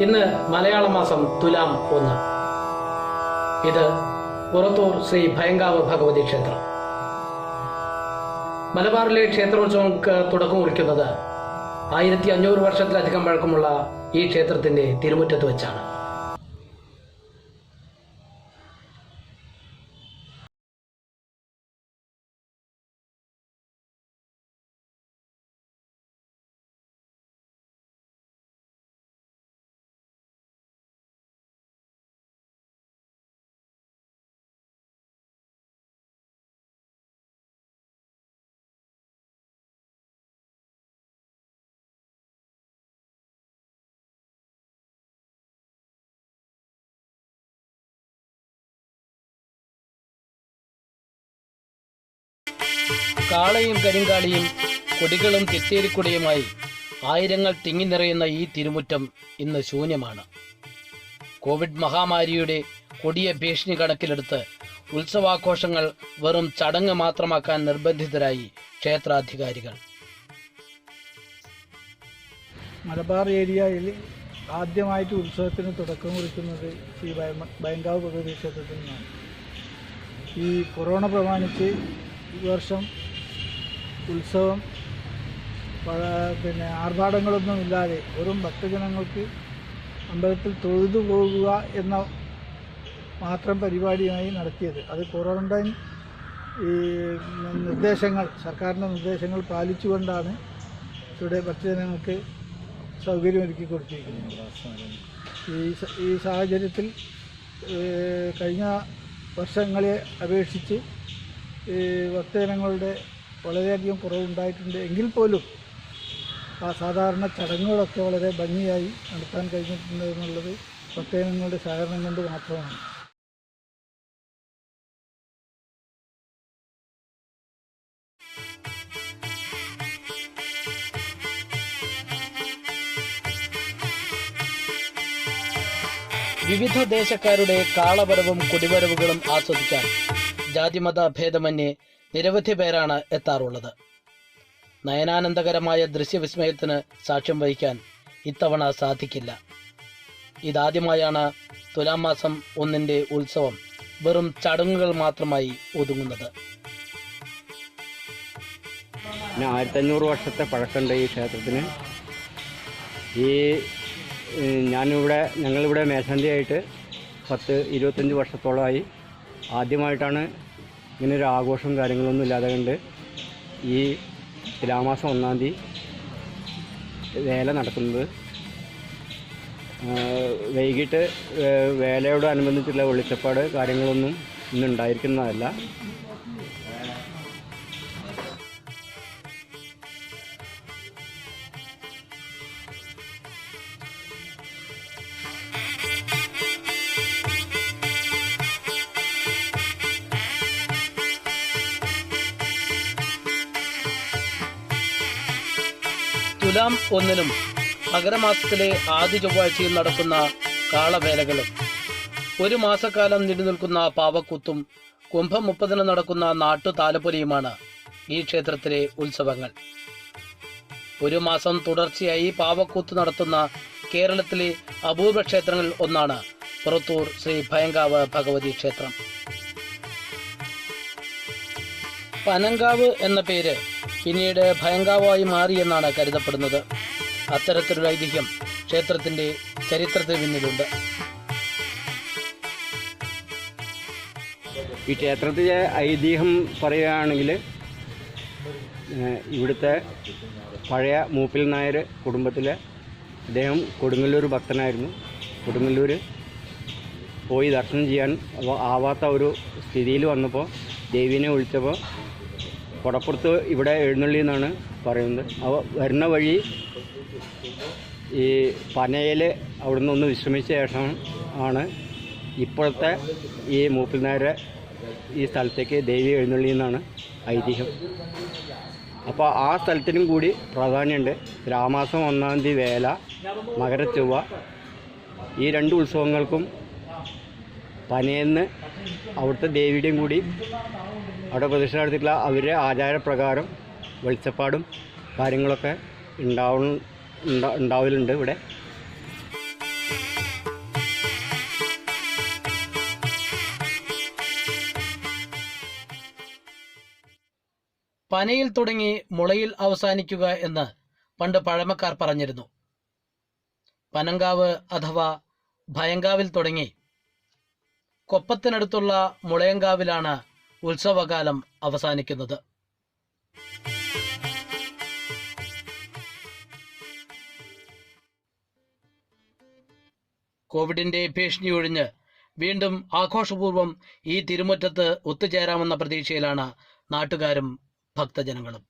ഇന്ന് മലയാള മാസം തുലാം 1. ഇത് പുറത്തൂർ ശ്രീ ഭയങ്കാവ് ഭഗവതി ക്ഷേത്രം. മലബാറിലെ ക്ഷേത്രോത്സവങ്ങൾക്ക് തുടക്കം കുറിക്കുന്നത് 1500 വർഷത്തിലധികം പഴക്കമുള്ള ഈ ക്ഷേത്രത്തിന്റെ തിരുമുറ്റത്ത് വെച്ചാണ്. കാളയും കരിങ്കാളിയും കൊടികളും തെറ്റേരിക്കൊടിയുമായി ആയിരങ്ങൾ തിങ്ങി നിറയുന്ന ഈ തിരുമുറ്റം ഇന്ന് ശൂന്യമാണ്. കോവിഡ് മഹാമാരിയുടെ കൊടിയ ഭീഷണി കണക്കിലെടുത്ത് ഉത്സവാഘോഷങ്ങൾ വെറും ചടങ്ങ് മാത്രമാക്കാൻ നിർബന്ധിതരായി ക്ഷേത്രാധികാരികൾ. മലബാർ ഏരിയയിൽ ആദ്യമായിട്ട് ഉത്സവത്തിന് തുടക്കം കുറിക്കുന്നത് ശ്രീ ഭയങ്കാവ് ഭഗവതി ക്ഷേത്രത്തിൽ നിന്നാണ്. ഈ കൊറോണ പ്രമാണിച്ച് ഈ വർഷം ഉത്സവം ആർഭാടങ്ങളൊന്നുമില്ലാതെ വെറും ഭക്തജനങ്ങൾക്ക് അമ്പലത്തിൽ തൊഴുതു പോകുക എന്ന മാത്രം പരിപാടിയായി നടത്തിയത്. അത് ക്വാറന്റൈൻ സർക്കാരിൻ്റെ നിർദ്ദേശങ്ങൾ പാലിച്ചുകൊണ്ടാണ് ഇവിടെ ഭക്തജനങ്ങൾക്ക് സൗകര്യമൊരുക്കി കൊടുത്തിരിക്കുന്നത്. ഈ സാഹചര്യത്തിൽ കഴിഞ്ഞ വർഷങ്ങളെ അപേക്ഷിച്ച് ഭക്തജനങ്ങളുടെ വളരെയധികം കുറവുണ്ടായിട്ടുണ്ട്. എങ്കിൽ പോലും ആ സാധാരണ ചടങ്ങുകളൊക്കെ വളരെ ഭംഗിയായി നടത്താൻ കഴിഞ്ഞിട്ടുണ്ട് എന്നുള്ളത് ഭക്തജനങ്ങളുടെ സഹകരണം കൊണ്ട് മാത്രമാണ്. വിവിധ ദേശക്കാരുടെ കാളവരവും കൊടിവരവുകളും ആസ്വദിക്കാൻ ജാതിമത ഭേദമന്യേ നിരവധി പേരാണ് എത്താറുള്ളത്. നയനാനന്ദകരമായ ദൃശ്യവിസ്മയത്തിന് സാക്ഷ്യം വഹിക്കാൻ ഇത്തവണ സാധിക്കില്ല. ഇതാദ്യമായാണ് തുലാം മാസം 1 ഉത്സവം വെറും ചടങ്ങുകൾ മാത്രമായി ഒതുങ്ങുന്നത്. 1500 വർഷത്തെ പഴക്കമുണ്ട് ഈ ക്ഷേത്രത്തിന്. ഞങ്ങളിവിടെ മേശാന്തിയായിട്ട് 10-25 വർഷത്തോളമായി. ആദ്യമായിട്ടാണ് ഇങ്ങനൊരു ആഘോഷവും കാര്യങ്ങളൊന്നും ഇല്ലാതെ കണ്ട് ഈ തുലാമാസം 1-ാം തീയതി വേല നടക്കുന്നത്. വൈകിട്ട് വേലയോടനുബന്ധിച്ചുള്ള വെളിച്ചപ്പാട് കാര്യങ്ങളൊന്നും ഇന്നുണ്ടായിരിക്കുന്നതല്ല. തുലാം 1-നും മകരമാസത്തിലെ ആദ്യ ചൊവ്വാഴ്ചയും നടക്കുന്ന കാളവേലകളും 1 മാസക്കാലം നീണ്ടുനിൽക്കുന്ന പാവക്കൂത്തും കുംഭം 30-ന് നടക്കുന്ന നാട്ടുതാലപ്പൊലിയുമാണ് ഈ ക്ഷേത്രത്തിലെ ഉത്സവങ്ങൾ. 1 മാസം തുടർച്ചയായി പാവക്കൂത്ത് നടത്തുന്ന കേരളത്തിലെ അപൂർവ ക്ഷേത്രങ്ങളിൽ ഒന്നാണ് പുറത്തൂർ ശ്രീ ഭയങ്കാവ് ഭഗവതി ക്ഷേത്രം. പനങ്കാവ് എന്ന പേര് പിന്നീട് ഭയങ്കാവായി മാറിയെന്നാണ് കരുതപ്പെടുന്നത്. അത്തരത്തിലൊരു ഐതിഹ്യം ക്ഷേത്രത്തിന്റെ ചരിത്രത്തിന് പിന്നിലുണ്ട്. ഈ ക്ഷേത്രത്തിലെ ഐതിഹ്യം പറയുകയാണെങ്കിൽ, ഇവിടുത്തെ പഴയ മൂപ്പിൽ നായർ കുടുംബത്തിലെ അദ്ദേഹം കൊടുങ്ങല്ലൂർ ഭക്തനായിരുന്നു. കൊടുങ്ങല്ലൂർ പോയി ദർശനം ചെയ്യാൻ ആവാത്ത ഒരു സ്ഥിതിയിൽ വന്നപ്പോൾ ദേവീനെ വിളിച്ചപ്പോൾ കൊടപ്പുറത്ത് ഇവിടെ എഴുന്നള്ളി എന്നാണ് പറയുന്നത്. വരുന്ന വഴി ഈ പനയിൽ അവിടെ നിന്ന് വിശ്രമിച്ച ശേഷം ആണ് ഇപ്പോഴത്തെ ഈ മൂപ്പിൽ നായരെ ഈ സ്ഥലത്തേക്ക് ദേവി എഴുന്നള്ളി എന്നാണ് ഐതിഹ്യം. അപ്പോൾ ആ സ്ഥലത്തിനും കൂടി പ്രാധാന്യമുണ്ട്. തുലാമാസം 1-ാം തീയതി വേല, മകരച്ചൊവ്വ, ഈ 2 ഉത്സവങ്ങൾക്കും പനയെന്ന് അവിടുത്തെ ദേവിയുടെയും കൂടി അവിടെ പ്രതിഷ്ഠ നടത്തിയിട്ടുള്ള അവരുടെ ആചാരപ്രകാരം വെളിച്ചപ്പാടും കാര്യങ്ങളൊക്കെ ഉണ്ടാവലുണ്ട് ഇവിടെ. പനയിൽ തുടങ്ങി മുളയിൽ അവസാനിക്കുക എന്ന് പണ്ട് പഴമക്കാർ പറഞ്ഞിരുന്നു. പനങ്കാവ് അഥവാ ഭയങ്കാവിൽ തുടങ്ങി കൊപ്പത്തിനടുത്തുള്ള മുളയങ്കാവിലാണ് ഉത്സവകാലം അവസാനിക്കുന്നത്. കോവിഡിന്റെ ഭീഷണി ഒഴിഞ്ഞ് വീണ്ടും ആഘോഷപൂർവ്വം ഈ തിരുമുറ്റത്ത് ഒത്തുചേരാമെന്ന പ്രതീക്ഷയിലാണ് നാട്ടുകാരും ഭക്തജനങ്ങളും.